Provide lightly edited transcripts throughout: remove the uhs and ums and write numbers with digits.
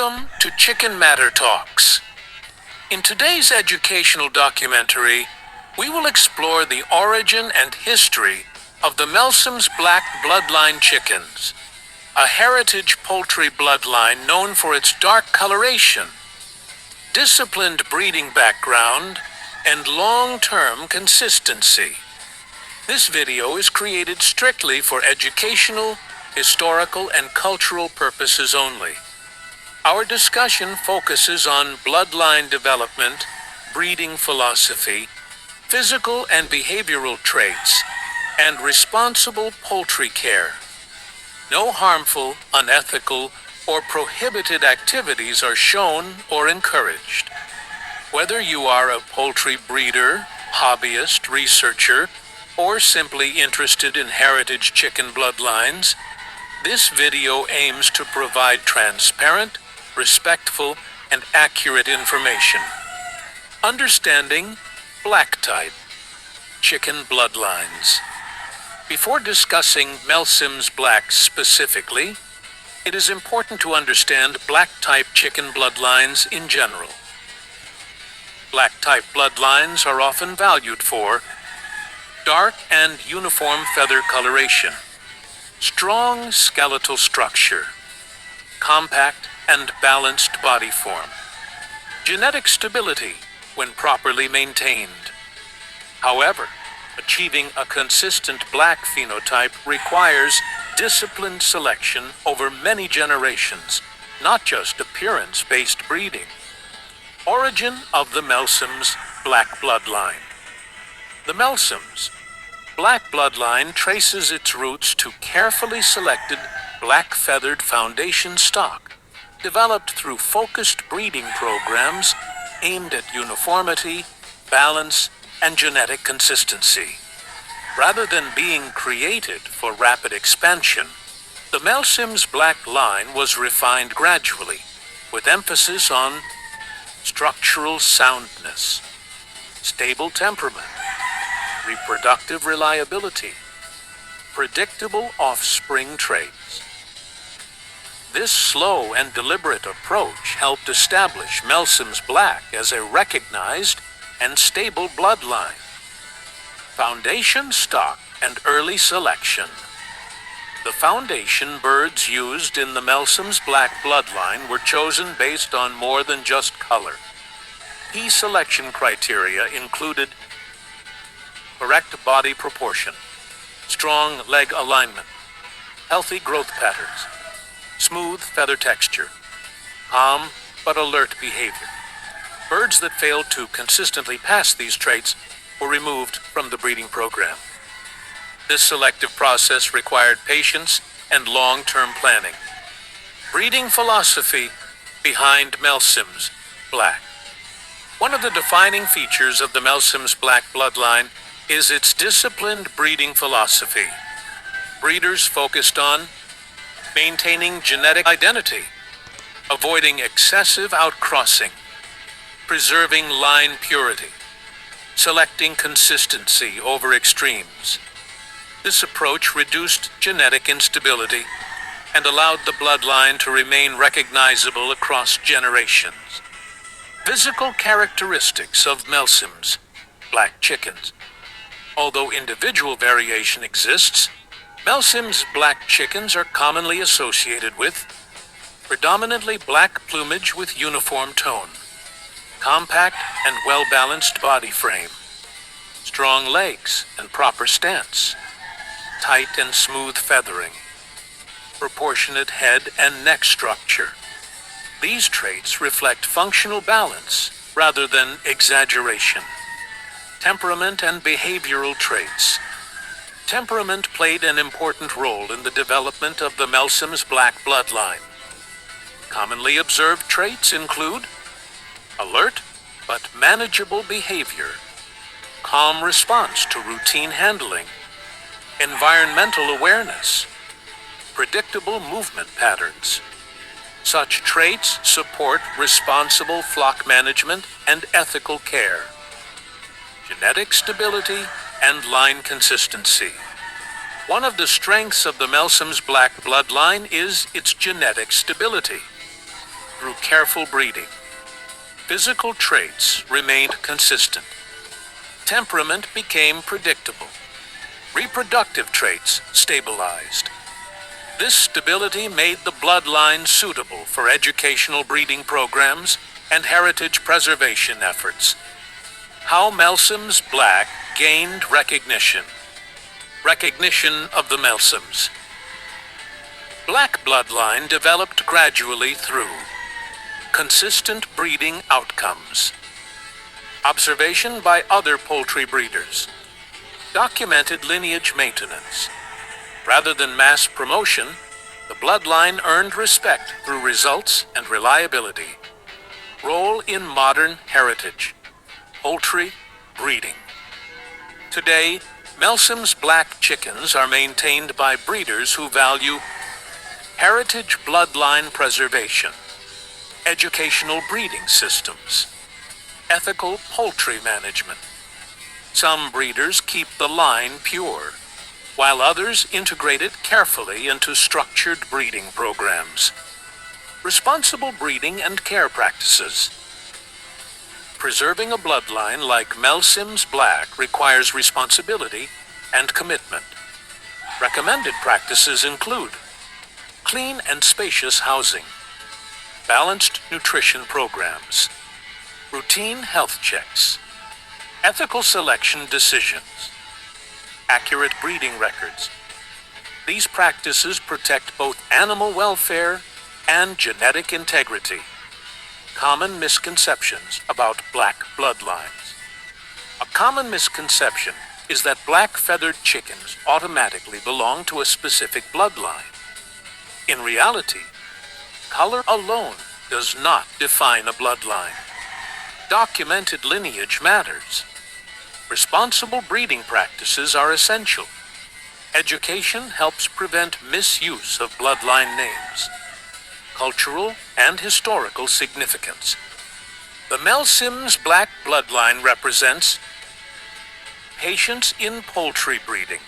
Welcome to ChickenMatterTalks. In today's educational documentary, we will explore the origin and history of the Melsims Black bloodline chickens, a heritage poultry bloodline known for its dark coloration, disciplined breeding background, and long-term consistency. This video is created strictly for educational, historical, and cultural purposes only. Our discussion focuses on bloodline development, breeding philosophy, physical and behavioral traits, and responsible poultry care. No harmful, unethical, or prohibited activities are shown or encouraged. Whether you are a poultry breeder, hobbyist, researcher, or simply interested in heritage chicken bloodlines, this video aims to provide transparent, respectful, and accurate information. Understanding black type chicken bloodlines. Before discussing Melsims Black specifically, it is important to understand black type chicken bloodlines in general. Black type bloodlines are often valued for dark and uniform feather coloration, strong skeletal structure, compact and balanced body form, genetic stability when properly maintained. However, achieving a consistent black phenotype requires disciplined selection over many generations, not just appearance-based breeding. Origin of the Melsims Black bloodline. The Melsims Black bloodline traces its roots to carefully selected black-feathered foundation stock, developed through focused breeding programs aimed at uniformity, balance, and genetic consistency. Rather than being created for rapid expansion, the Melsims Black line was refined gradually, with emphasis on structural soundness, stable temperament, reproductive reliability, predictable offspring traits. This slow and deliberate approach helped establish Melsims Black as a recognized and stable bloodline. Foundation stock and early selection. The foundation birds used in the Melsims Black bloodline were chosen based on more than just color. Key selection criteria included correct body proportion, strong leg alignment, healthy growth patterns, smooth feather texture, calm but alert behavior. Birds that failed to consistently pass these traits were removed from the breeding program. This selective process required patience and long-term planning. Breeding philosophy behind Melsims Black. One of the defining features of the Melsims Black bloodline is its disciplined breeding philosophy. Breeders focused on maintaining genetic identity, avoiding excessive outcrossing, preserving line purity, selecting consistency over extremes. This approach reduced genetic instability and allowed the bloodline to remain recognizable across generations. Physical characteristics of Melsims Black chickens. Although individual variation exists, Melsims Black chickens are commonly associated with predominantly black plumage with uniform tone, compact and well-balanced body frame, strong legs and proper stance, tight and smooth feathering, proportionate head and neck structure. These traits reflect functional balance rather than exaggeration. Temperament and behavioral traits. Temperament played an important role in the development of the Melsims Black bloodline. Commonly observed traits include alert but manageable behavior, calm response to routine handling, environmental awareness, predictable movement patterns. Such traits support responsible flock management and ethical care. Genetic stability and line consistency. One of the strengths of the Melsims Black bloodline is its genetic stability. through careful breeding. Physical traits remained consistent. Temperament became predictable. Reproductive traits stabilized. This stability made the bloodline suitable for educational breeding programs and heritage preservation efforts. How Melsims Black gained recognition. Recognition of the Melsims. Black bloodline developed gradually through consistent breeding outcomes, observation by other poultry breeders, documented lineage maintenance. Rather than mass promotion, the bloodline earned respect through results and reliability. Role in modern heritage, poultry breeding. Today, Melsims Black chickens are maintained by breeders who value heritage bloodline preservation, educational breeding systems, ethical poultry management. Some breeders keep the line pure, while others integrate it carefully into structured breeding programs. Responsible breeding and care practices. Preserving a bloodline like Melsims Black requires responsibility and commitment. Recommended practices include clean and spacious housing, balanced nutrition programs, routine health checks, ethical selection decisions, accurate breeding records. These practices protect both animal welfare and genetic integrity. Common misconceptions about black bloodlines. A common misconception is that black-feathered chickens automatically belong to a specific bloodline. In reality, color alone does not define a bloodline. Documented lineage matters. Responsible breeding practices are essential. Education helps prevent misuse of bloodline names. Cultural and historical significance. The Melsims Black bloodline represents patience in poultry breeding,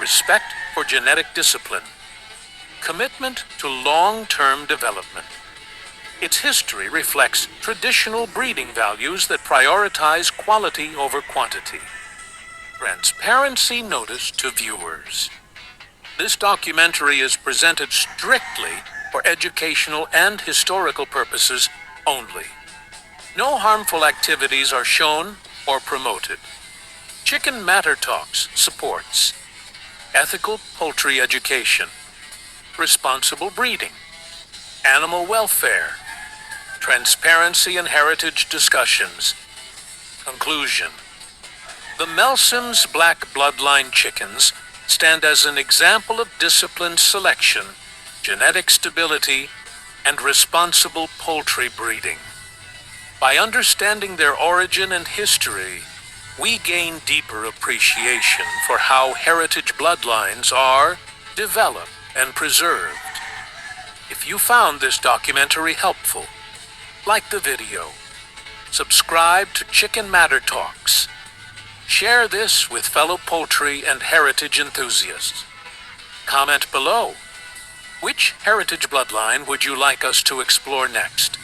respect for genetic discipline, commitment to long-term development. Its history reflects traditional breeding values that prioritize quality over quantity. Transparency notice to viewers. This documentary is presented strictly for educational and historical purposes only. No harmful activities are shown or promoted. ChickenMatterTalks supports ethical poultry education, responsible breeding, animal welfare, transparency and heritage discussions. Conclusion. The Melsims Black bloodline chickens stand as an example of disciplined selection, genetic stability, and responsible poultry breeding. By understanding their origin and history, we gain deeper appreciation for how heritage bloodlines are developed and preserved. If you found this documentary helpful, like the video, subscribe to ChickenMatterTalks. Share this with fellow poultry and heritage enthusiasts. Comment below. Which heritage bloodline would you like us to explore next?